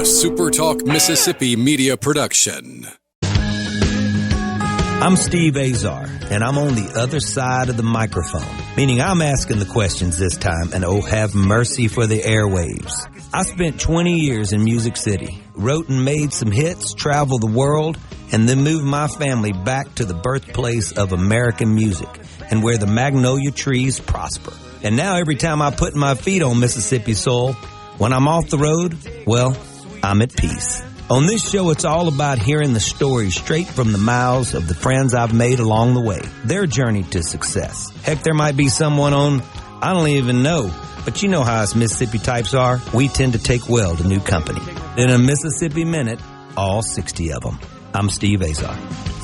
SuperTalk Mississippi Media production. I'm Steve Azar, and I'm on the other side of the microphone, meaning I'm asking the questions this time, and oh, have mercy for the airwaves. I spent 20 years in Music City, wrote and made some hits, traveled the world, and then moved my family back to the birthplace of American music and where the magnolia trees prosper. And now every time I put my feet on Mississippi soil, when I'm off the road, well, I'm at peace. On this show, it's all about hearing the stories straight from the mouths of the friends I've made along the way, their journey to success. Heck, there might be someone on, I don't even know, but you know how us Mississippi types are. We tend to take well to new company. In a Mississippi Minute, all 60 of them. I'm Steve Azar.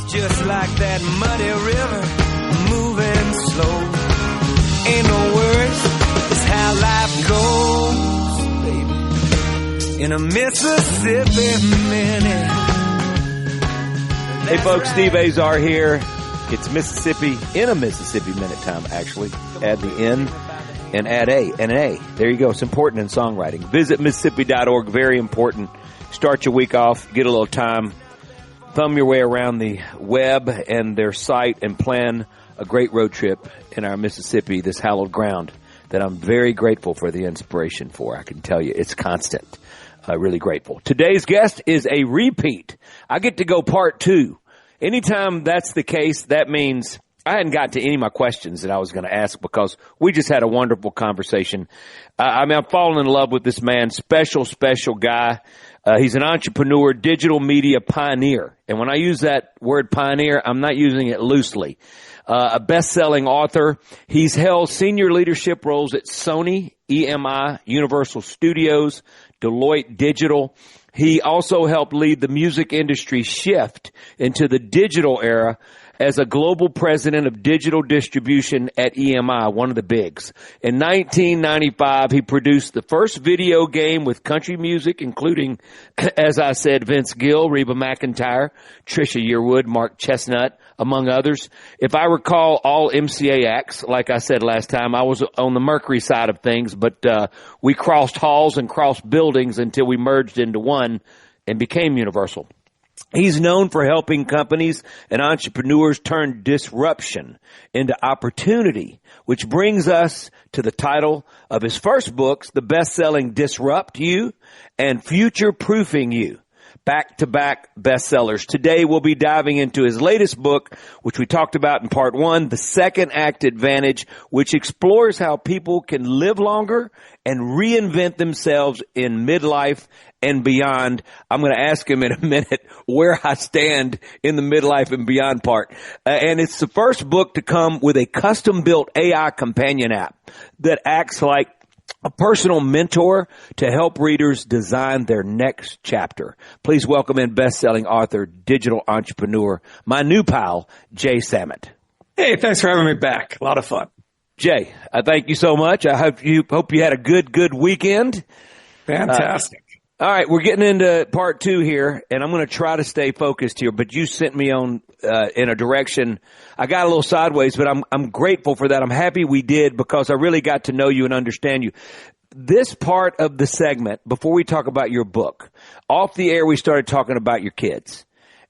Just like that muddy river, moving slow. Ain't no worries, it's how life goes, baby. In a Mississippi Minute. Hey folks, Steve Azar here. It's Mississippi in a Mississippi Minute time, actually. Add the N and add A and an A. There you go. It's important in songwriting. Visit Mississippi.org. Very important. Start your week off. Get a little time. Thumb your way around the web and their site and plan a great road trip in our Mississippi, this hallowed ground that I'm very grateful for the inspiration for. I can tell you it's constant. Really grateful. Today's guest is a repeat. I get to go part two. Anytime that's the case, that means I hadn't got to any of my questions that I was going to ask because we just had a wonderful conversation. I'm falling in love with this man, special guy. He's an entrepreneur, digital media pioneer. And when I use that word pioneer, I'm not using it loosely. A best-selling author. He's held senior leadership roles at Sony, EMI, Universal Studios, Deloitte Digital. He also helped lead the music industry shift into the digital era as a global president of digital distribution at EMI, one of the bigs. In 1995, he produced the first video game with country music, including, as I said, Vince Gill, Reba McEntire, Trisha Yearwood, Mark Chestnut, among others. If I recall, all MCA acts, like I said last time, I was on the Mercury side of things, but we crossed halls and crossed buildings until we merged into one and became Universal. He's known for helping companies and entrepreneurs turn disruption into opportunity, which brings us to the title of his first books, the best-selling Disrupt You and Future Proofing You. Back-to-back bestsellers. Today we'll be diving into his latest book, which we talked about in part one, The Second Act Advantage, which explores how people can live longer and reinvent themselves in midlife and beyond. I'm going to ask him in a minute where I stand in the midlife and beyond part. And it's the first book to come with a custom-built AI companion app that acts like a personal mentor to help readers design their next chapter. Please welcome in best-selling author, digital entrepreneur, my new pal, Jay Samit. Hey, thanks for having me back. A lot of fun. Jay, I thank you so much. I hope you had a good weekend. Fantastic. All right, we're getting into part two here, and I'm going to try to stay focused here, but you sent me on in a direction. I got a little sideways, but I'm grateful for that. I'm happy we did because I really got to know you and understand you. This part of the segment, before we talk about your book, off the air we started talking about your kids.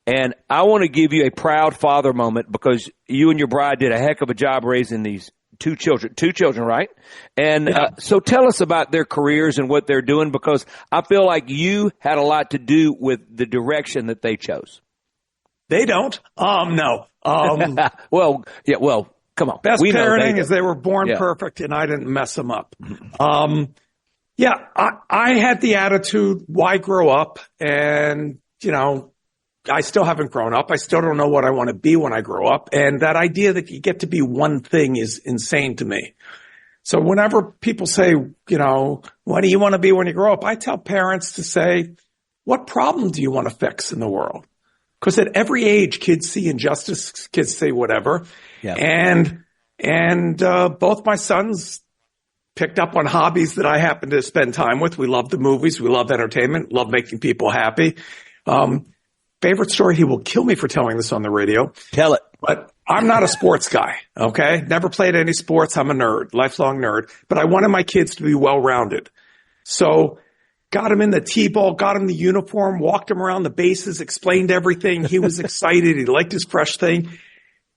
And I want to give you a proud father moment because you and your bride did a heck of a job raising these two children, right? And so tell us about their careers and what they're doing, because I feel like you had a lot to do with the direction that they chose. They don't. No. Well, come on. Best parenting is they were born perfect and I didn't mess them up. I had the attitude, why grow up? And, I still haven't grown up. I still don't know what I want to be when I grow up. And that idea that you get to be one thing is insane to me. So whenever people say, what do you want to be when you grow up? I tell parents to say, what problem do you want to fix in the world? Because at every age, kids see injustice, kids say whatever. Yeah. And both my sons picked up on hobbies that I happen to spend time with. We love the movies. We love entertainment, love making people happy. Favorite story, he will kill me for telling this on the radio. Tell it. But I'm not a sports guy, okay? Never played any sports. I'm a nerd, lifelong nerd. But I wanted my kids to be well-rounded. So got him in the T-ball, got him the uniform, walked him around the bases, explained everything. He was excited. He liked his fresh thing.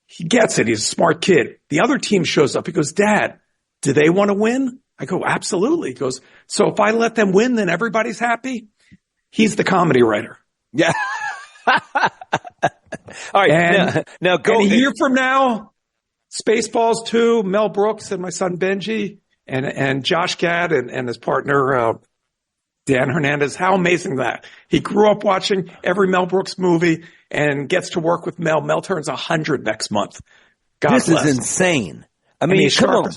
He gets it. He's a smart kid. The other team shows up. He goes, Dad, do they want to win? I go, absolutely. He goes, so if I let them win, then everybody's happy? He's the comedy writer. Yeah. All right. And, now go. And a year from now, Spaceballs 2, Mel Brooks and my son Benji and Josh Gad and his partner, Dan Hernandez. How amazing that. He grew up watching every Mel Brooks movie and gets to work with Mel. Mel turns 100 next month. God this bless. is insane. I mean, come on.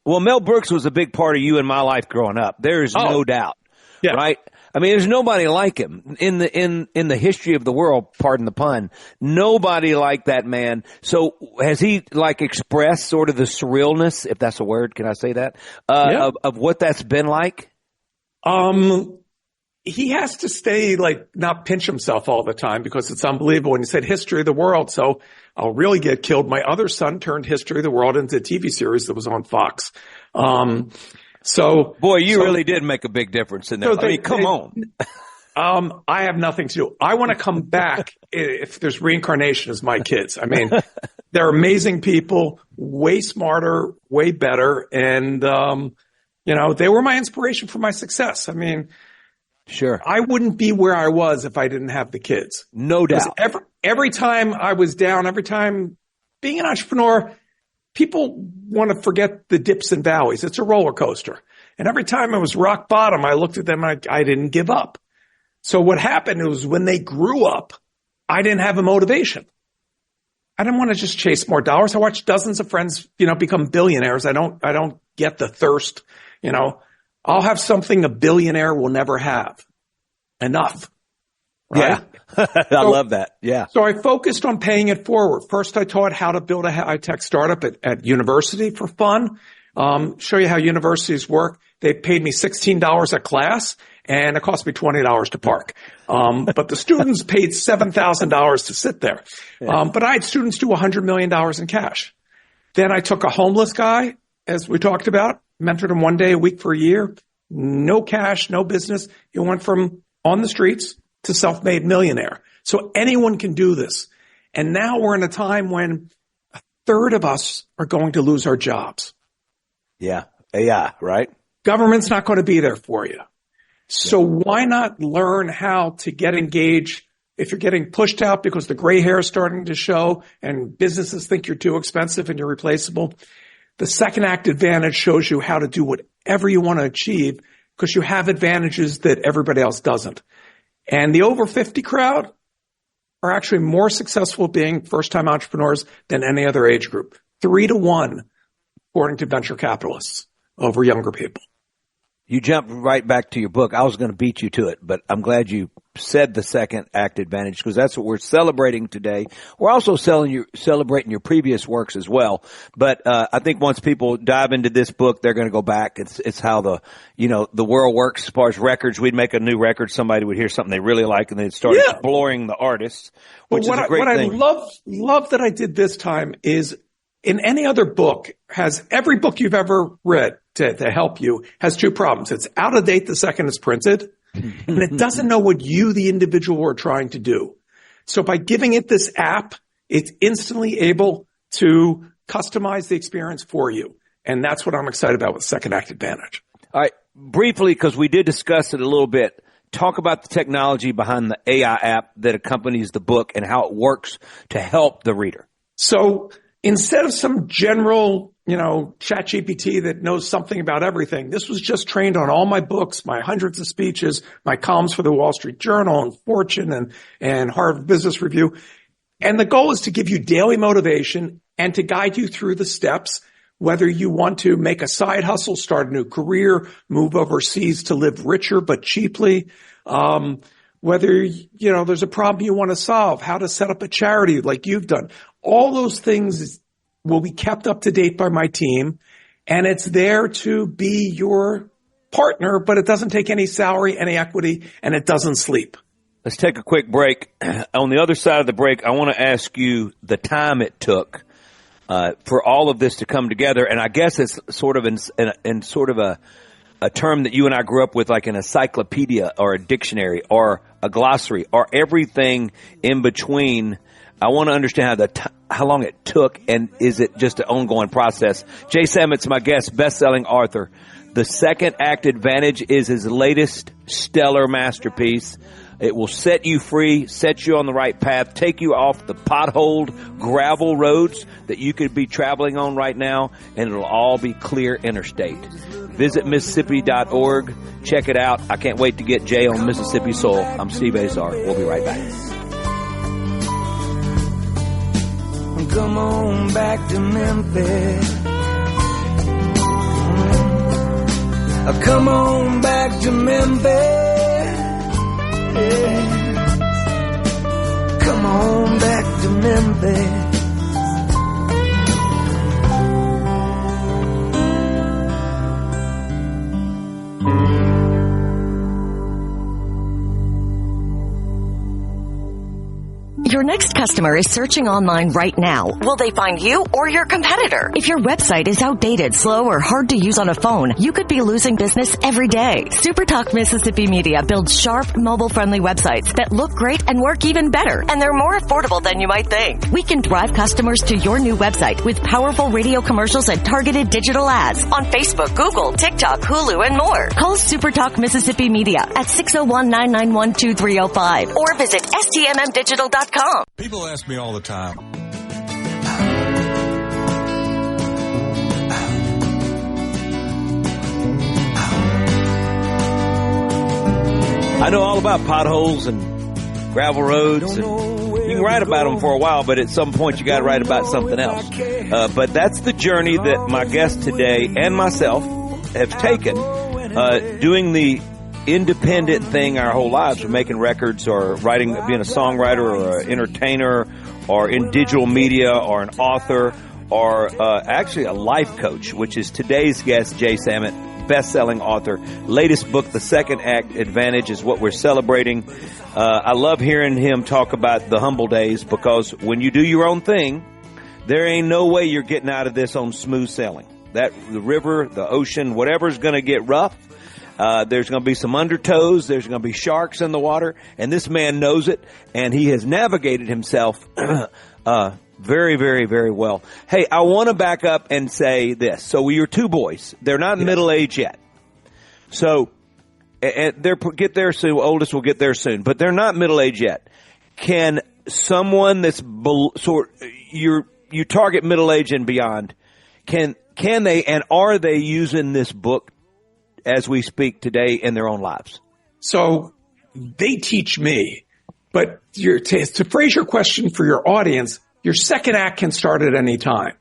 Well, Mel Brooks was a big part of you and my life growing up. There is no doubt. Yeah. Right? I mean, there's nobody like him in the history of the world, pardon the pun. Nobody like that man. So has he like expressed sort of the surrealness, if that's a word, can I say that? Of what that's been like? He has to stay not pinch himself all the time because it's unbelievable. And he said history of the world. So I'll really get killed. My other son turned history of the world into a TV series that was on Fox. Boy, you really did make a big difference in there. I mean, come on. I have nothing to do. I want to come back if there's reincarnation as my kids. I mean, they're amazing people, way smarter, way better. And, they were my inspiration for my success. I mean, sure. I wouldn't be where I was if I didn't have the kids. No doubt. Every time I was down, every time being an entrepreneur, people want to forget the dips and valleys. It's a roller coaster. And every time I was rock bottom, I looked at them and I didn't give up. So what happened was when they grew up, I didn't have a motivation. I didn't want to just chase more dollars. I watched dozens of friends, become billionaires. I don't get the thirst, I'll have something a billionaire will never have. Enough. Right? Yeah. I love that. Yeah. So I focused on paying it forward. First, I taught how to build a high-tech startup at university for fun. Show you how universities work. They paid me $16 a class and it cost me $20 to park. But the students paid $7,000 to sit there. But I had students do $100 million in cash. Then I took a homeless guy, as we talked about, mentored him one day a week for a year. No cash, no business. He went from on the streets to self-made millionaire. So anyone can do this. And now we're in a time when a third of us are going to lose our jobs. Yeah. AI, right? Government's not going to be there for you. So why not learn how to get engaged if you're getting pushed out because the gray hair is starting to show and businesses think you're too expensive and you're replaceable? The Second Act Advantage shows you how to do whatever you want to achieve because you have advantages that everybody else doesn't. And the over 50 crowd are actually more successful being first-time entrepreneurs than any other age group. 3-1, according to venture capitalists, over younger people. You jumped right back to your book. I was going to beat you to it, but I'm glad you said the Second Act Advantage because that's what we're celebrating today. We're also celebrating your previous works as well. But I think once people dive into this book, they're going to go back. It's how the world works as far as records. We'd make a new record, somebody would hear something they really like, and they'd start exploring the artists, which is a great thing. What I love that I did this time is in any other book, every book you've ever read to help you has two problems. It's out of date the second it's printed, and it doesn't know what you, the individual, are trying to do. So by giving it this app, it's instantly able to customize the experience for you. And that's what I'm excited about with Second Act Advantage. All right. Briefly, because we did discuss it a little bit, talk about the technology behind the AI app that accompanies the book and how it works to help the reader. So instead of some general, ChatGPT that knows something about everything, this was just trained on all my books, my hundreds of speeches, my columns for the Wall Street Journal and Fortune and Harvard Business Review. And the goal is to give you daily motivation and to guide you through the steps, whether you want to make a side hustle, start a new career, move overseas to live richer but cheaply, whether, there's a problem you want to solve, how to set up a charity like you've done. All those things will be kept up to date by my team, and it's there to be your partner, but it doesn't take any salary, any equity, and it doesn't sleep. Let's take a quick break. On the other side of the break, I want to ask you the time it took for all of this to come together, and I guess it's sort of in sort of a term that you and I grew up with, like an encyclopedia or a dictionary or a glossary or everything in between. I want to understand how long it took, and is it just an ongoing process? Jay Sammett's my guest, best-selling author. The Second Act Advantage is his latest stellar masterpiece. It will set you free, set you on the right path, take you off the potholed gravel roads that you could be traveling on right now, and it'll all be clear interstate. Visit Mississippi.org. Check it out. I can't wait to get Jay on Mississippi soil. I'm Steve Azar. We'll be right back. Come on back to Memphis. Come on back to Memphis. Yeah. Come on back to Memphis. Your next customer is searching online right now. Will they find you or your competitor? If your website is outdated, slow, or hard to use on a phone, you could be losing business every day. SuperTalk Mississippi Media builds sharp, mobile-friendly websites that look great and work even better, and they're more affordable than you might think. We can drive customers to your new website with powerful radio commercials and targeted digital ads on Facebook, Google, TikTok, Hulu, and more. Call SuperTalk Mississippi Media at 601-991-2305 or visit stmmdigital.com. People ask me all the time, I know all about potholes and gravel roads, and you can write about them for a while, but at some point you got to write about something else. But that's the journey that my guest today and myself have taken, doing the independent thing our whole lives. We're making records or writing, being a songwriter or an entertainer or in digital media or an author or actually a life coach, which is today's guest, Jay Sammett, best-selling author. Latest book, The Second Act Advantage, is what we're celebrating. I love hearing him talk about the humble days, because when you do your own thing, there ain't no way you're getting out of this on smooth sailing. The river, the ocean, whatever's going to get rough, there's going to be some undertows. There's going to be sharks in the water. And this man knows it. And he has navigated himself very, very, very well. Hey, I want to back up and say this. So your two boys, they're not middle-aged yet. So they'll get there soon. Oldest will get there soon. But they're not middle-aged yet. Can someone that's you target middle-age and beyond, can they and are they using this book as we speak today in their own lives? So they teach me, but to phrase your question for your audience, your second act can start at any time.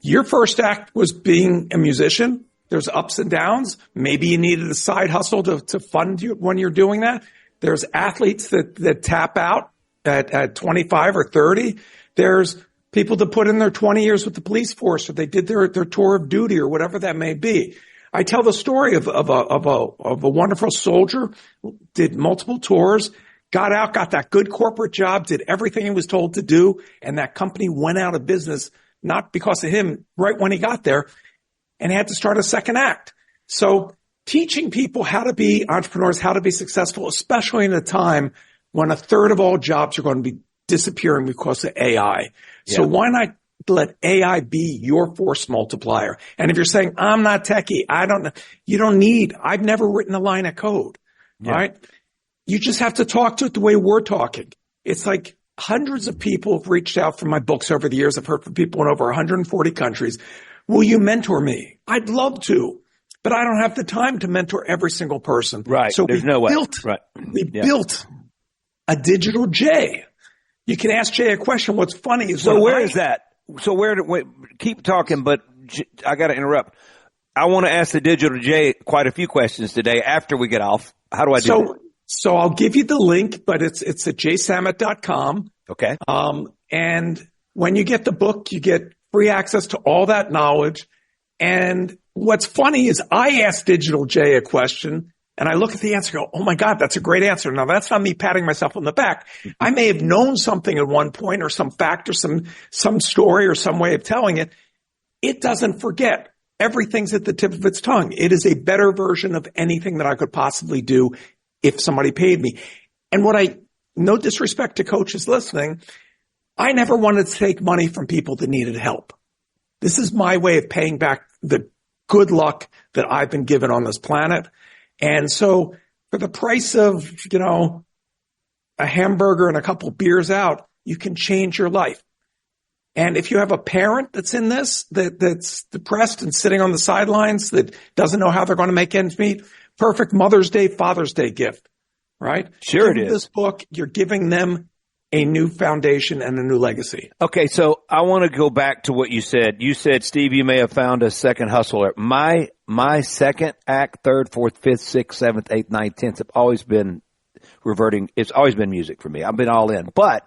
Your first act was being a musician. There's ups and downs. Maybe you needed a side hustle to fund you when you're doing that. There's athletes that tap out at 25 or 30. There's people that put in their 20 years with the police force, or they did their tour of duty or whatever that may be. I tell the story of a wonderful soldier, did multiple tours, got out, got that good corporate job, did everything he was told to do, and that company went out of business, not because of him, right when he got there, and had to start a second act. So teaching people how to be entrepreneurs, how to be successful, especially in a time when a third of all jobs are going to be disappearing because of AI. Yeah. So why not let AI be your force multiplier? And if you're saying, I'm not techie, I don't know, I've never written a line of code, right? You just have to talk to it the way we're talking. It's like hundreds of people have reached out for my books over the years. I've heard from people in over 140 countries. Will you mentor me? I'd love to, but I don't have the time to mentor every single person. Right. So there's no way. We built a digital Jay. You can ask Jay a question. What's funny is, so where is that? So keep talking, but I got to interrupt. I want to ask the digital Jay quite a few questions today after we get off. How do I do that? So I'll give you the link, but it's at jaysammet.com. Okay. And when you get the book, you get free access to all that knowledge. And what's funny is I asked Digital Jay a question, and I look at the answer and go, oh my God, that's a great answer. Now that's not me patting myself on the back. I may have known something at one point, or some fact, or some story, or some way of telling it. It doesn't forget. everything's at the tip of its tongue. It is a better version of anything that I could possibly do if somebody paid me. And no disrespect to coaches listening, I never wanted to take money from people that needed help. This is my way of paying back the good luck that I've been given on this planet. And so for the price of, a hamburger and a couple beers out, you can change your life. And if you have a parent that's in this, that's depressed and sitting on the sidelines, that doesn't know how they're going to make ends meet, perfect Mother's Day, Father's Day gift, right? Sure it is. This book, you're giving them a new foundation and a new legacy. Okay, so I want to go back to what you said. You said, Steve, you may have found a second hustler. My second act, third, fourth, fifth, sixth, seventh, eighth, ninth, tenth have always been reverting. It's always been music for me. I've been all in. But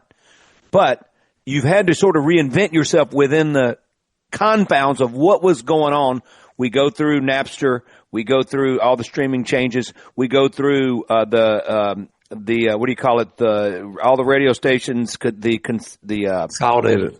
you've had to sort of reinvent yourself within the confounds of what was going on. We go through Napster. We go through all the streaming changes. We go through what do you call it? All the radio stations,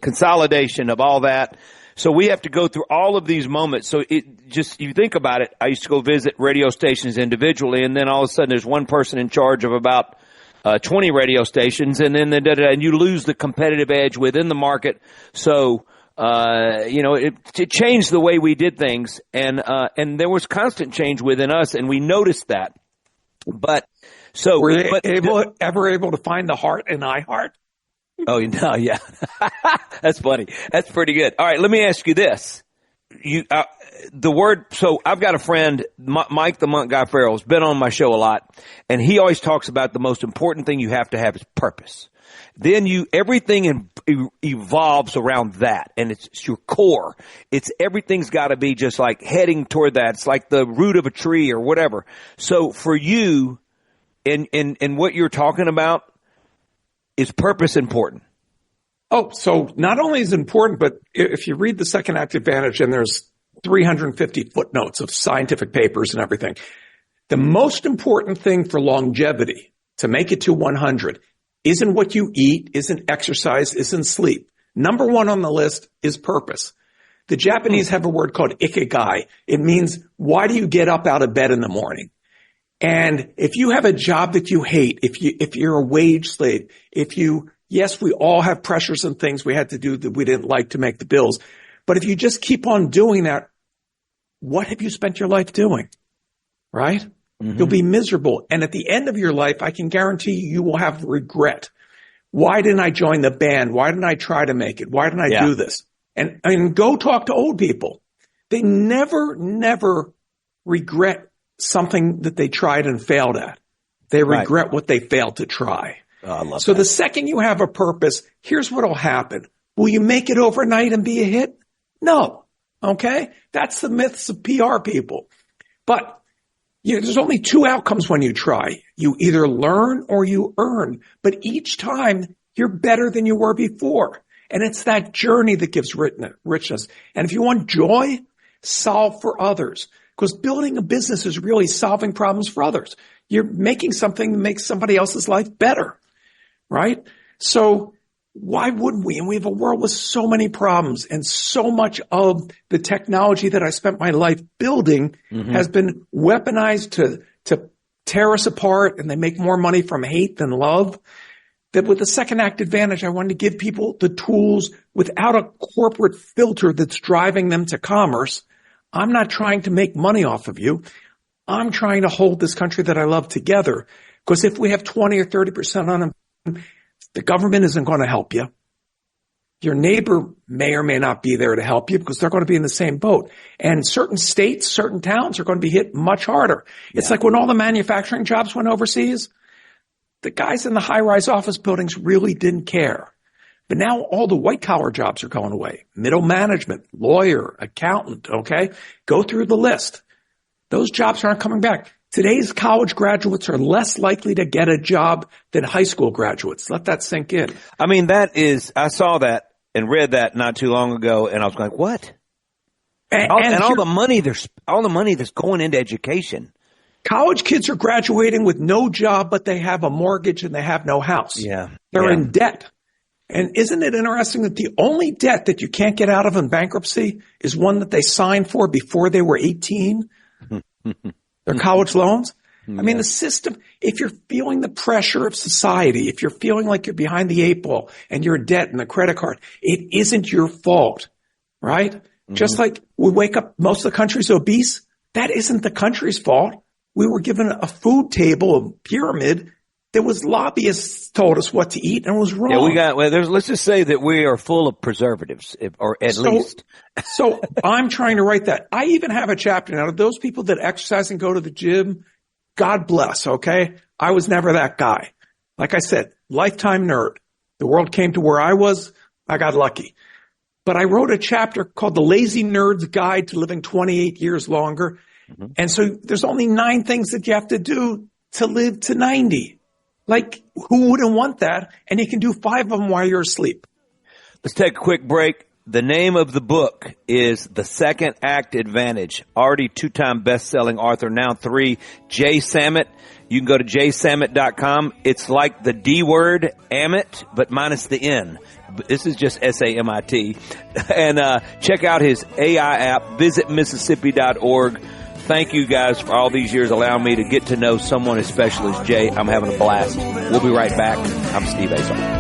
consolidation of all that. So we have to go through all of these moments. So you think about it. I used to go visit radio stations individually, and then all of a sudden there's one person in charge of about 20 radio stations, and then and you lose the competitive edge within the market. So it changed the way we did things, and there was constant change within us, and we noticed that. But so were you ever able to find the heart in iHeart? Oh, no, yeah. That's funny. That's pretty good. All right, let me ask you this. So I've got a friend, Mike the Monk Guy Farrell, has been on my show a lot, and he always talks about the most important thing you have to have is purpose. Then everything evolves around that, and it's your core. Everything's got to be just like heading toward that. It's like the root of a tree or whatever. So for you, and what you're talking about, is purpose important? Oh, so not only is it important, but if you read the Second Act Advantage, and there's 350 footnotes of scientific papers and everything, the most important thing for longevity, to make it to 100, isn't what you eat, isn't exercise, isn't sleep. Number one on the list is purpose. The Japanese have a word called ikigai. It means, why do you get up out of bed in the morning? And if you have a job that you hate, if you're a wage slave, yes, we all have pressures and things we had to do that we didn't like to make the bills. But if you just keep on doing that, what have you spent your life doing? Right? Mm-hmm. You'll be miserable. And at the end of your life, I can guarantee you will have regret. Why didn't I join the band? Why didn't I try to make it? Why didn't I do this? And go talk to old people. They never regret something that they tried and failed at. They regret what they failed to try. Oh, I love so that. The second you have a purpose, here's what will happen. Will you make it overnight and be a hit? No. Okay? That's the myths of PR people. But there's only two outcomes when you try. You either learn or you earn. But each time you're better than you were before. And it's that journey that gives richness. And if you want joy, solve for others. Because building a business is really solving problems for others. You're making something that makes somebody else's life better, right? So why wouldn't we? And we have a world with so many problems, and so much of the technology that I spent my life building has been weaponized to tear us apart, and they make more money from hate than love. That with the Second Act Advantage, I wanted to give people the tools without a corporate filter that's driving them to commerce. I'm not trying to make money off of you. I'm trying to hold this country that I love together. Because if we have 20 or 30% unemployment, the government isn't going to help you. Your neighbor may or may not be there to help you because they're going to be in the same boat. And certain states, certain towns are going to be hit much harder. Yeah. It's like when all the manufacturing jobs went overseas, the guys in the high-rise office buildings really didn't care. But now all the white-collar jobs are going away. Middle management, lawyer, accountant, okay? Go through the list. Those jobs aren't coming back. Today's college graduates are less likely to get a job than high school graduates. Let that sink in. I mean, I saw that and read that not too long ago, and I was like, what? And all the money that's going into education. College kids are graduating with no job, but they have a mortgage and they have no house. Yeah. They're in debt. And isn't it interesting that the only debt that you can't get out of in bankruptcy is one that they signed for before they were 18? Their college loans? I mean, the system, if you're feeling the pressure of society, if you're feeling like you're behind the 8 ball and you're in debt and the credit card, it isn't your fault, right? Mm-hmm. Just like we wake up, most of the country's obese. That isn't the country's fault. We were given a food table, a pyramid. There was lobbyists told us what to eat and it was wrong. Yeah, let's just say that we are full of preservatives, or at least. So I'm trying to write that. I even have a chapter now. Those people that exercise and go to the gym, God bless, okay? I was never that guy. Like I said, lifetime nerd. The world came to where I was. I got lucky. But I wrote a chapter called The Lazy Nerd's Guide to Living 28 Years Longer. Mm-hmm. And so there's only 9 things that you have to do to live to 90. Like, who wouldn't want that? And you can do 5 of them while you're asleep. Let's take a quick break. The name of the book is The Second Act Advantage. Already 2-time best-selling author, now 3, Jay Samit. You can go to jaysamit.com. It's like the D word, Amit, but minus the N. This is just S-A-M-I-T. And check out his AI app. Visit Mississippi.org. Thank you guys for all these years allowing me to get to know someone as special as Jay. I'm having a blast. We'll be right back. I'm Steve Azar.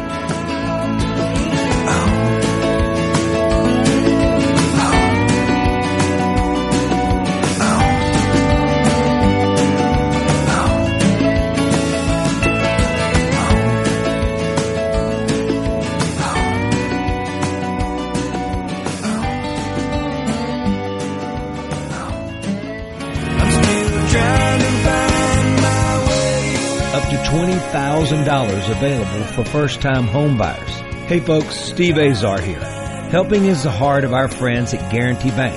$20,000 available for first-time home buyers. Hey folks, Steve Azar here. Helping is the heart of our friends at Guarantee Bank.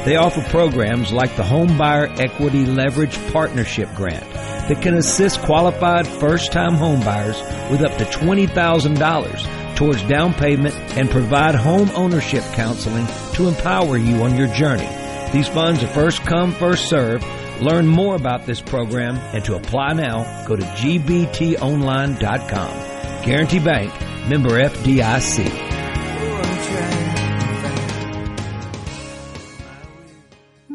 They offer programs like the Home Buyer Equity Leverage Partnership Grant that can assist qualified first-time home buyers with up to $20,000 towards down payment and provide home ownership counseling to empower you on your journey. These funds are first come, first served. Learn more about this program and to apply now, go to gbtonline.com. Guarantee Bank, member FDIC.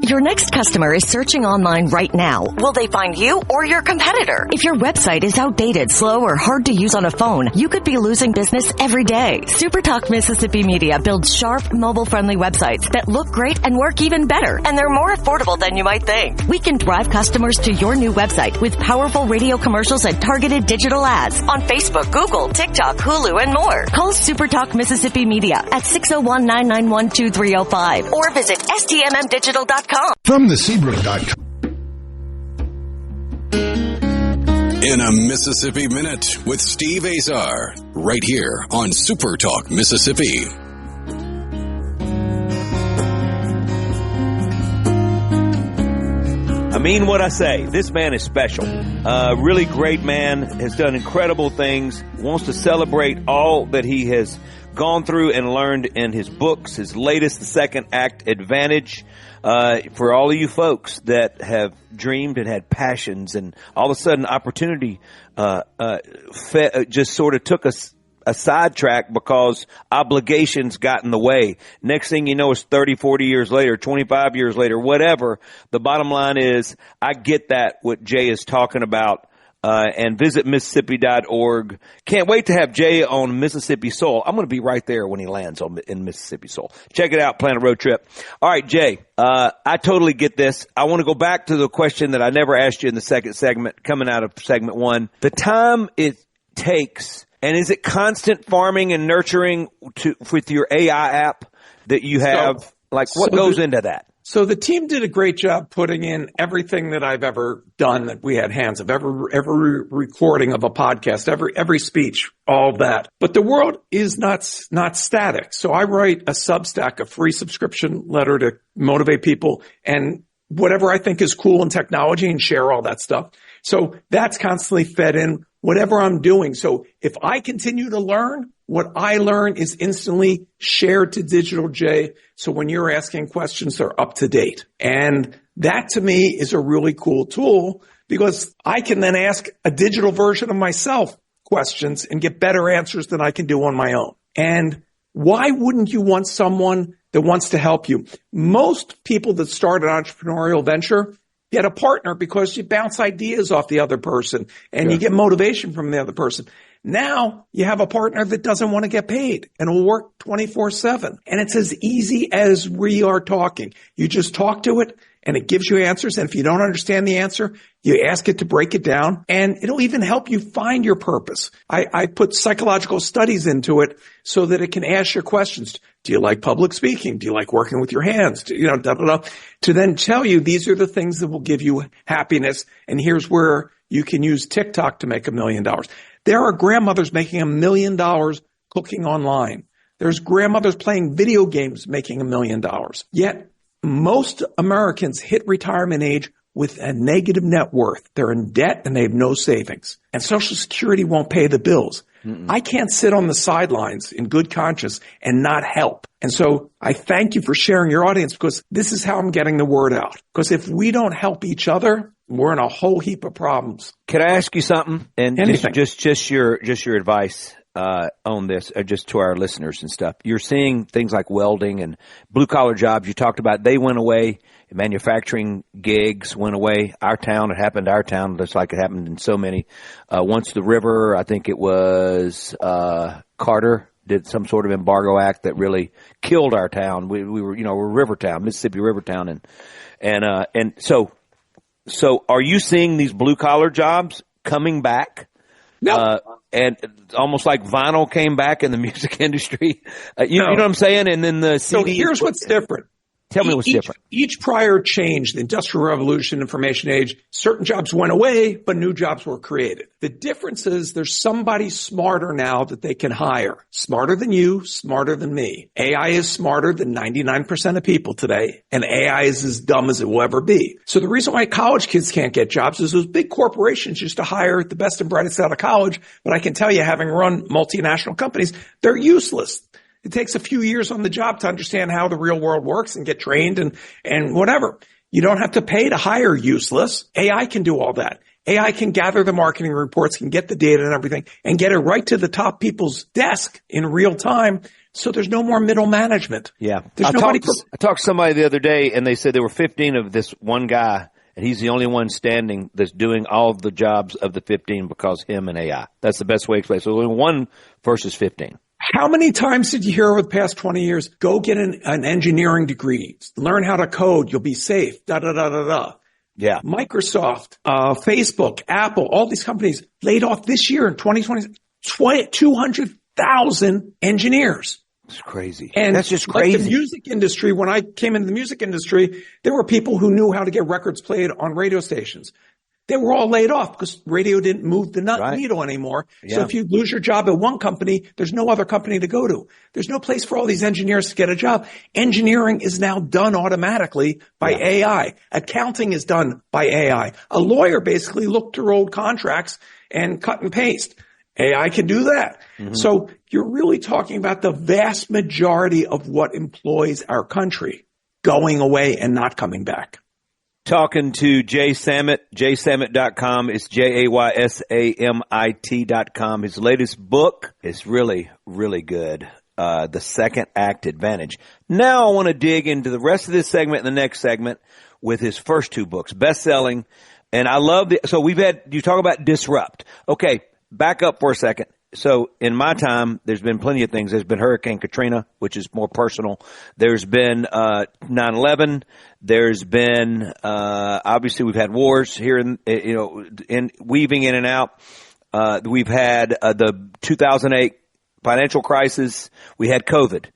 Your next customer is searching online right now. Will they find you or your competitor? If your website is outdated, slow, or hard to use on a phone, you could be losing business every day. SuperTalk Mississippi Media builds sharp, mobile-friendly websites that look great and work even better, and they're more affordable than you might think. We can drive customers to your new website with powerful radio commercials and targeted digital ads on Facebook, Google, TikTok, Hulu, and more. Call SuperTalk Mississippi Media at 601-991-2305 or visit stmmdigital.com. From the Seabrook.com. In a Mississippi Minute with Steve Azar, right here on SuperTalk Mississippi. I mean what I say. This man is special. Really great man, has done incredible things, wants to celebrate all that he has gone through and learned in his books, his latest, The Second Act Advantage. For all of you folks that have dreamed and had passions and all of a sudden opportunity, just sort of took a sidetrack because obligations got in the way. Next thing you know, it's 30, 40 years later, 25 years later, whatever. The bottom line is, I get that, what Jay is talking about. And visit Mississippi.org. Can't wait to have Jay on Mississippi Soul. I'm going to be right there when he lands in Mississippi Soul. Check it out, plan a road trip. All right, Jay, I totally get this. I want to go back to the question that I never asked you in the second segment, coming out of segment 1. The time it takes, and is it constant farming and nurturing with your AI app that you have? What goes into that? So the team did a great job putting in everything that I've ever done that we had hands of, every recording of a podcast, every speech, all of that. But the world is not static. So I write a Substack, a free subscription letter to motivate people and whatever I think is cool in technology and share all that stuff. So that's constantly fed in whatever I'm doing. So if I continue to learn, what I learn is instantly shared to Digital J. So when you're asking questions, they're up to date. And that to me is a really cool tool because I can then ask a digital version of myself questions and get better answers than I can do on my own. And why wouldn't you want someone that wants to help you? Most people that start an entrepreneurial venture get a partner because you bounce ideas off the other person and you get motivation from the other person. Now you have a partner that doesn't want to get paid and will work 24/7. And it's as easy as we are talking. You just talk to it and it gives you answers. And if you don't understand the answer, you ask it to break it down, and it'll even help you find your purpose. I put psychological studies into it so that it can ask your questions. Do you like public speaking? Do you like working with your hands? To then tell you these are the things that will give you happiness. And here's where you can use TikTok to make $1 million. There are grandmothers making $1 million cooking online. There's grandmothers playing video games making $1 million. Yet most Americans hit retirement age with a negative net worth. They're in debt and they have no savings. And Social Security won't pay the bills. I can't sit on the sidelines in good conscience and not help. And so I thank you for sharing your audience, because this is how I'm getting the word out. Because if we don't help each other, we're in a whole heap of problems. Can I ask you something? And anything. just your advice on this, just to our listeners and stuff. You're seeing things like welding and blue collar jobs. You talked about they went away. Manufacturing gigs went away. It happened to our town, just like it happened in so many. Once the river, I think it was Carter, did some sort of embargo act that really killed our town. We were, we're river town, Mississippi River town, and so are you seeing these blue collar jobs coming back? No. And almost like vinyl came back in the music industry. You know what I'm saying? And then the CD. So here's what's different. Tell me what's different. Each prior change, the Industrial Revolution, Information Age, certain jobs went away, but new jobs were created. The difference is there's somebody smarter now that they can hire. Smarter than you, smarter than me. AI is smarter than 99% of people today, and AI is as dumb as it will ever be. So the reason why college kids can't get jobs is those big corporations used to hire the best and brightest out of college, but I can tell you, having run multinational companies, they're useless. It takes a few years on the job to understand how the real world works and get trained and whatever. You don't have to pay to hire useless. AI can do all that. AI can gather the marketing reports, can get the data and everything, and get it right to the top people's desk in real time. So there's no more middle management. Yeah. I talked to somebody the other day, and they said there were 15 of this one guy, and he's the only one standing that's doing all of the jobs of the 15 because him and AI. That's the best way to explain it. So only 1 versus 15. How many times did you hear over the past 20 years, go get an engineering degree, learn how to code, you'll be safe, Yeah. Microsoft, Facebook, Apple, all these companies laid off this year in 2020, 200,000 engineers. It's crazy. And that's just crazy. Like the music industry, when I came into the music industry, there were people who knew how to get records played on radio stations. They were all laid off because radio didn't move the needle anymore. Yeah. So if you lose your job at one company, there's no other company to go to. There's no place for all these engineers to get a job. Engineering is now done automatically by AI. Accounting is done by AI. A lawyer basically looked through old contracts and cut and paste. AI can do that. Mm-hmm. So you're really talking about the vast majority of what employs our country going away and not coming back. Talking to Jay Samit, jaysamit.com. It's JAYSAMIT.com. His latest book is really, really good. The Second Act Advantage. Now I want to dig into the rest of this segment and the next segment with his first 2 books, best-selling. And I love so you talk about disrupt. Okay, back up for a second. So in my time, there's been plenty of things. There's been Hurricane Katrina, which is more personal. There's been 9/11. There's been obviously we've had wars here in weaving in and out. We've had the 2008 financial crisis. We had COVID.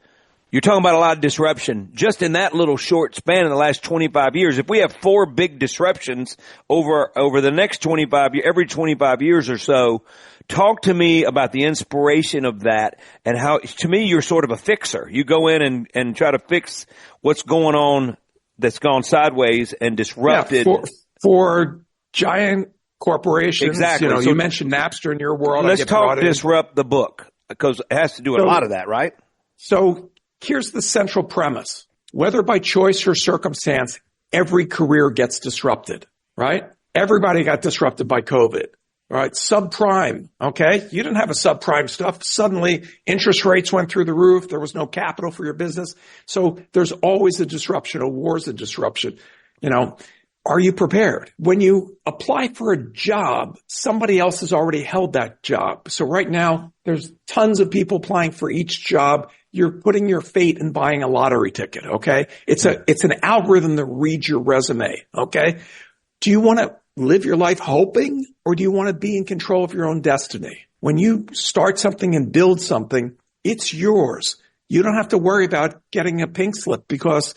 You're talking about a lot of disruption just in that little short span in the last 25 years. If we have 4 big disruptions over the next 25 years, every 25 years or so, talk to me about the inspiration of that and how, to me, you're sort of a fixer. You go in and try to fix what's going on that's gone sideways and disrupted. Yeah, for giant corporations. Exactly. So you mentioned Napster in your world. Let's talk Disrupt the book, because it has to do with a lot of that, right? So here's the central premise. Whether by choice or circumstance, every career gets disrupted, right? Everybody got disrupted by COVID. All right, subprime, okay? You didn't have a subprime stuff. Suddenly, interest rates went through the roof. There was no capital for your business. So there's always a disruption. A war's a disruption. You know, are you prepared? When you apply for a job, somebody else has already held that job. So right now, there's tons of people applying for each job. You're putting your fate in buying a lottery ticket, okay? It's an algorithm that reads your resume, okay? Do you want to live your life hoping, or do you want to be in control of your own destiny? When you start something and build something, it's yours. You don't have to worry about getting a pink slip because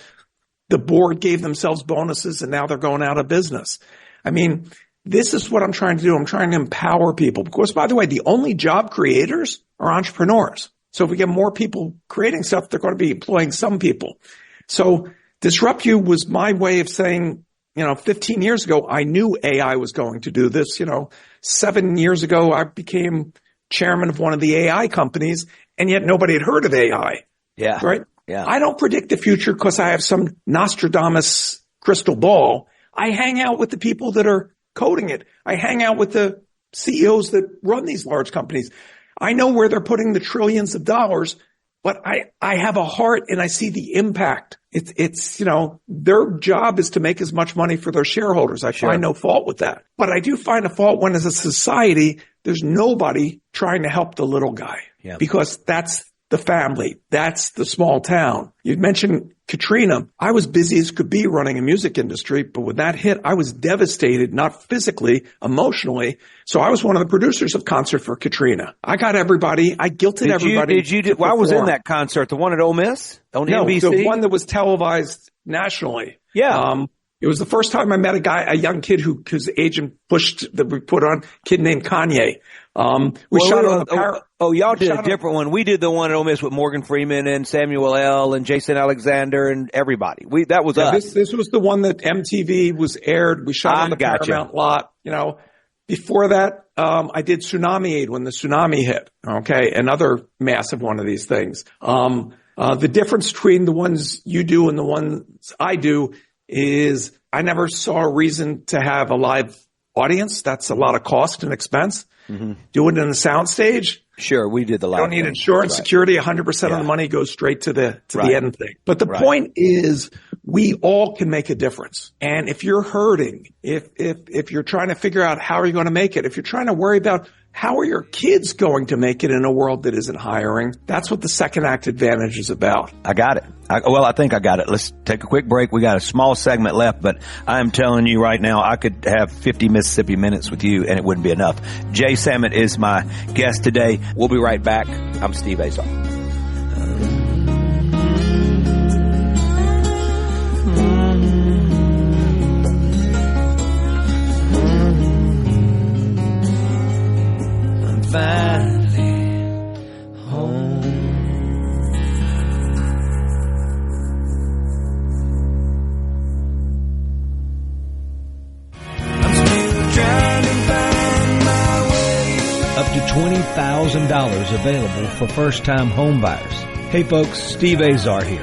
the board gave themselves bonuses and now they're going out of business. I mean, this is what I'm trying to do. I'm trying to empower people because, by the way, the only job creators are entrepreneurs. So if we get more people creating stuff, they're going to be employing some people. So Disrupt You was my way of saying, 15 years ago, I knew AI was going to do this. 7 years ago, I became chairman of one of the AI companies, and yet nobody had heard of AI. Yeah. Right? Yeah. I don't predict the future because I have some Nostradamus crystal ball. I hang out with the people that are coding it. I hang out with the CEOs that run these large companies. I know where they're putting the trillions of dollars, but I have a heart and I see the impact. It's their job is to make as much money for their shareholders. I find no fault with that. But I do find a fault when as a society, there's nobody trying to help the little guy because that's the family. That's the small town. You mentioned Katrina. I was busy as could be running a music industry, but when that hit, I was devastated, not physically, emotionally. So I was one of the producers of Concert for Katrina. I got everybody. I guilted everybody. I was in that concert, the one at Ole Miss on NBC? The one that was televised nationally. Yeah. It was the first time I met a young kid whose agent pushed that we put on, kid named Kanye. Y'all did a different one. We did the one at Ole Miss with Morgan Freeman and Samuel L. and Jason Alexander and everybody. That was us. This was the one that MTV was aired. We shot on the Paramount lot. Before that, I did Tsunami Aid when the tsunami hit. Okay. Another massive one of these things. The difference between the ones you do and the ones I do is I never saw a reason to have a live audience. That's a lot of cost and expense. Mm-hmm. Do it in a soundstage. Sure, we did the live. You don't need insurance, security. 100% of the money goes straight to the end thing. But the point is, we all can make a difference. And if you're hurting, if you're trying to figure out how are you going to make it, if you're trying to worry about how are your kids going to make it in a world that isn't hiring, that's what the second act advantage is about. I got it. I think I got it. Let's take a quick break. We got a small segment left, but I'm telling you right now, I could have 50 Mississippi minutes with you and it wouldn't be enough. Jay Samet is my guest today. We'll be right back. I'm Steve Azar. Finally home. I'm still trying to find my way. Up to $20,000 available for first-time home buyers. Hey folks, Steve Azar here.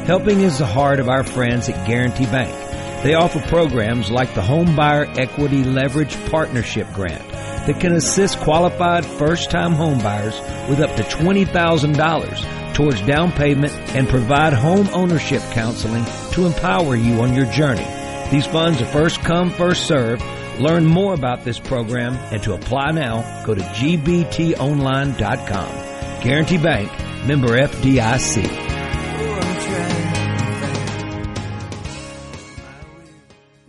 Helping is the heart of our friends at Guarantee Bank. They offer programs like the Home Buyer Equity Leverage Partnership Grant that can assist qualified first-time homebuyers with up to $20,000 towards down payment and provide home ownership counseling to empower you on your journey. These funds are first come, first served. Learn more about this program and to apply now, go to gbtonline.com. Guarantee Bank, member FDIC.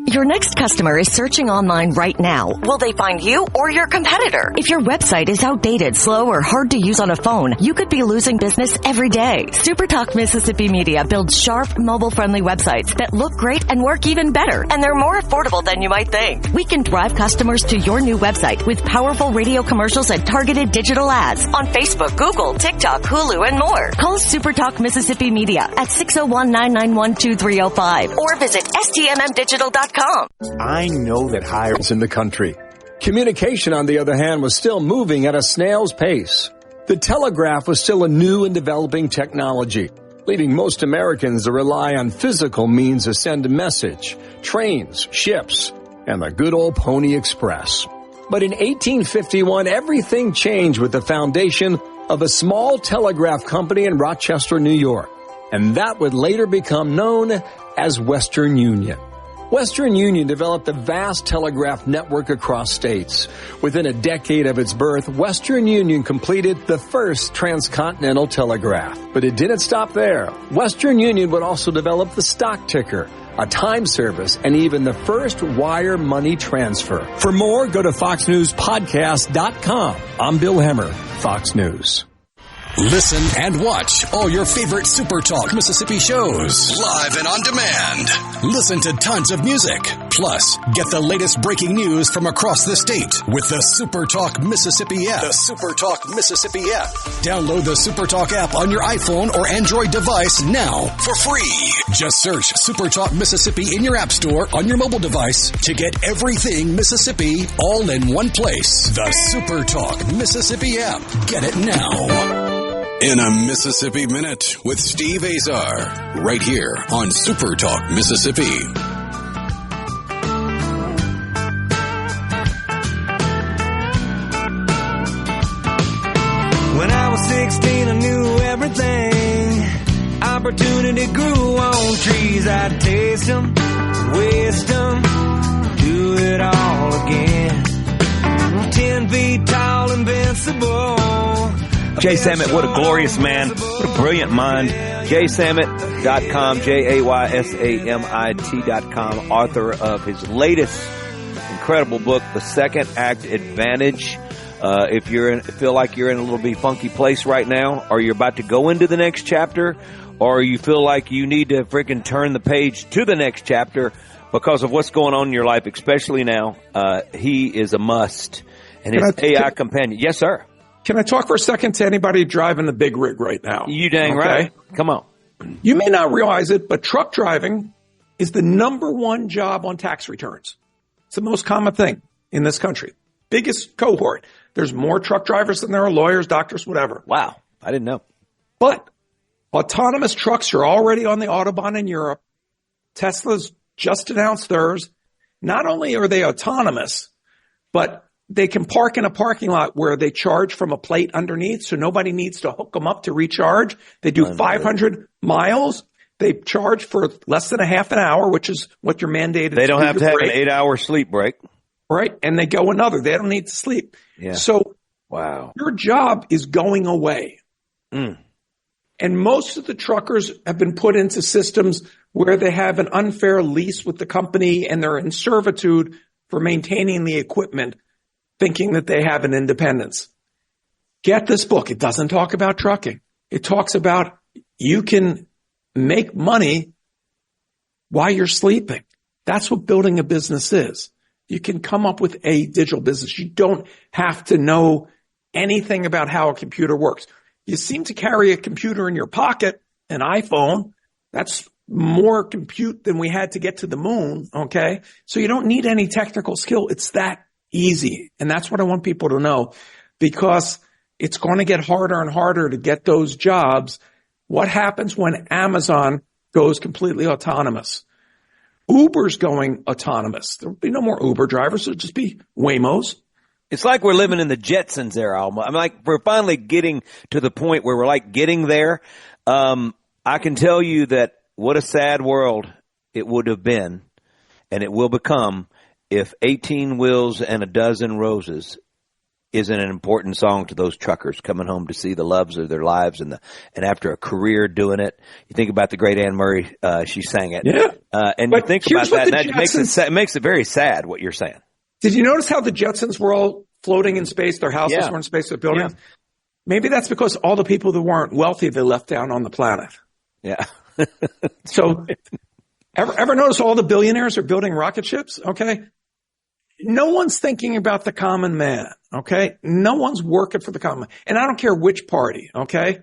Your next customer is searching online right now. Will they find you or your competitor? If your website is outdated, slow, or hard to use on a phone, you could be losing business every day. SuperTalk Mississippi Media builds sharp, mobile-friendly websites that look great and work even better, and they're more affordable than you might think. We can drive customers to your new website with powerful radio commercials and targeted digital ads on Facebook, Google, TikTok, Hulu, and more. Call SuperTalk Mississippi Media at 601-991-2305 or visit stmmdigital.com. I know that hires in the country. Communication, on the other hand, was still moving at a snail's pace. The telegraph was still a new and developing technology, leading most Americans to rely on physical means to send a message, trains, ships, and the good old Pony Express. But in 1851, everything changed with the foundation of a small telegraph company in Rochester, New York. And that would later become known as Western Union. Western Union developed a vast telegraph network across states. Within a decade of its birth, Western Union completed the first transcontinental telegraph. But it didn't stop there. Western Union would also develop the stock ticker, a time service, and even the first wire money transfer. For more, go to foxnewspodcast.com. I'm Bill Hemmer, Fox News. Listen and watch all your favorite SuperTalk Mississippi shows live and on demand. Listen to tons of music. Plus, get the latest breaking news from across the state with the SuperTalk Mississippi app. The SuperTalk Mississippi app. Download the SuperTalk app on your iPhone or Android device now for free. Just search SuperTalk Mississippi in your app store on your mobile device to get everything Mississippi all in one place. The SuperTalk Mississippi app. Get it now. In a Mississippi Minute with Steve Azar, right here on SuperTalk Mississippi. When I was 16, I knew everything. Opportunity grew on trees. I'd taste them, waste them, do it all again. 10 feet tall, invincible. Jay Samit, what a glorious man, what a brilliant mind. JaySamit.com, JaySamit.com, author of his latest incredible book, The Second Act Advantage. If you feel like you're in a little bit funky place right now, or you're about to go into the next chapter, or you feel like you need to freaking turn the page to the next chapter because of what's going on in your life, especially now, he is a must. And his AI companion. Yes, sir. Can I talk for a second to anybody driving the big rig right now? You dang right. Come on. You may not realize it, but truck driving is the number one job on tax returns. It's the most common thing in this country. Biggest cohort. There's more truck drivers than there are lawyers, doctors, whatever. Wow. I didn't know. But autonomous trucks are already on the Autobahn in Europe. Tesla's just announced theirs. Not only are they autonomous, but they can park in a parking lot where they charge from a plate underneath, so nobody needs to hook them up to recharge. They do 500 miles. They charge for less than a half an hour, which is what you're mandated. They don't have to have an 8-hour sleep break. Right, and they go another. They don't need to sleep. Yeah. So wow, your job is going away. And most of the truckers have been put into systems where they have an unfair lease with the company and they're in servitude for maintaining the equipment, thinking that they have an independence. Get this book. It doesn't talk about trucking. It talks about you can make money while you're sleeping. That's what building a business is. You can come up with a digital business. You don't have to know anything about how a computer works. You seem to carry a computer in your pocket, an iPhone. That's more compute than we had to get to the moon, okay? So you don't need any technical skill. It's that easy. And that's what I want people to know, because it's going to get harder and harder to get those jobs. What happens when Amazon goes completely autonomous? Uber's going autonomous. There'll be no more Uber drivers. It'll just be Waymos. It's like we're living in the Jetsons era. I'm like, we're finally getting to the point where we're like getting there. I can tell you that what a sad world it would have been, and it will become, if 18 Wheels and a Dozen Roses isn't an important song to those truckers coming home to see the loves of their lives, and after a career doing it. You think about the great Anne Murray, she sang it. Yeah. And you think about that, and that makes it very sad what you're saying. Did you notice how the Jetsons were all floating in space? Their houses were in space, their buildings? Yeah. Maybe that's because all the people that weren't wealthy, they left down on the planet. Yeah. So ever notice all the billionaires are building rocket ships? Okay. No one's thinking about the common man. Okay. No one's working for the common man. And I don't care which party. Okay.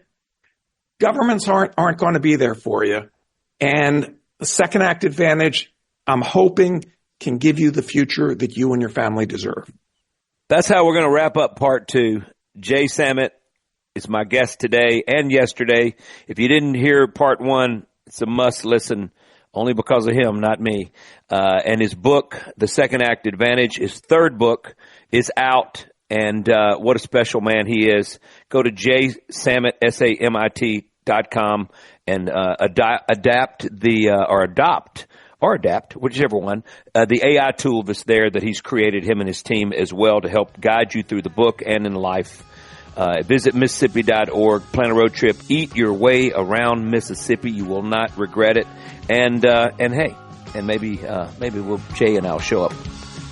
Governments aren't going to be there for you. And the Second Act Advantage, I'm hoping, can give you the future that you and your family deserve. That's how we're going to wrap up part 2. Jay Samit is my guest today and yesterday. If you didn't hear part 1, it's a must listen, only because of him, not me. And his book, The Second Act Advantage, his third book, is out, and what a special man he is. Go to jsamit, SAMIT.com, and adopt, whichever one, the AI tool that's there that he's created, him and his team as well, to help guide you through the book and in life. Visit Mississippi.org, plan a road trip, eat your way around Mississippi. You will not regret it. And hey, and maybe Jay and I'll show up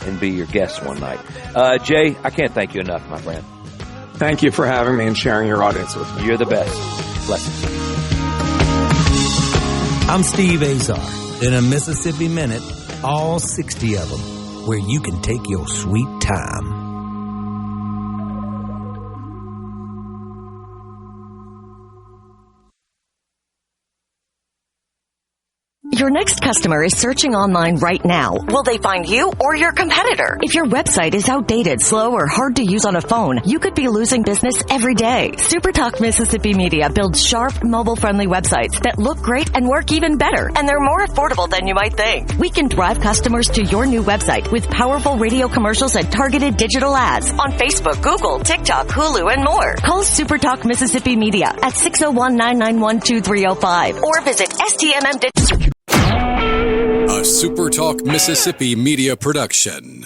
and be your guests one night. Jay, I can't thank you enough, my friend. Thank you for having me and sharing your audience with me. You're the best. Blessings. I'm Steve Azar. In a Mississippi Minute, all 60 of them, where you can take your sweet time. Your next customer is searching online right now. Will they find you or your competitor? If your website is outdated, slow, or hard to use on a phone, you could be losing business every day. SuperTalk Mississippi Media builds sharp, mobile-friendly websites that look great and work even better, and they're more affordable than you might think. We can drive customers to your new website with powerful radio commercials and targeted digital ads on Facebook, Google, TikTok, Hulu, and more. Call SuperTalk Mississippi Media at 601-991-2305 or visit STMM. A SuperTalk Mississippi Media production.